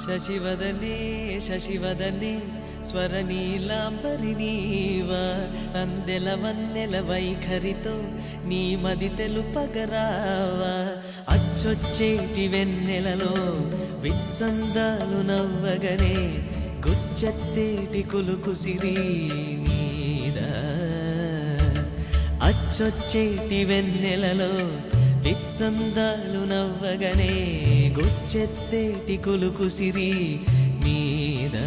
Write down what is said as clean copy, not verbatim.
శశివదనే శశివదనే స్వరనీలాంబరి నీవా అందెల వన్నెల వైఖరితో నీ మది తెలుపగరావా అచ్చొచ్చేటి వెన్నెలలో విత్సందాలు నవ్వగనే గుచ్చెత్తేటి కులుకు సిరి నీదా అచ్చొచ్చేటి వెన్నెలలో విత్సందాలు నవ్వగనే గుచ్చెత్తేటి కులుకు సిరి నీదా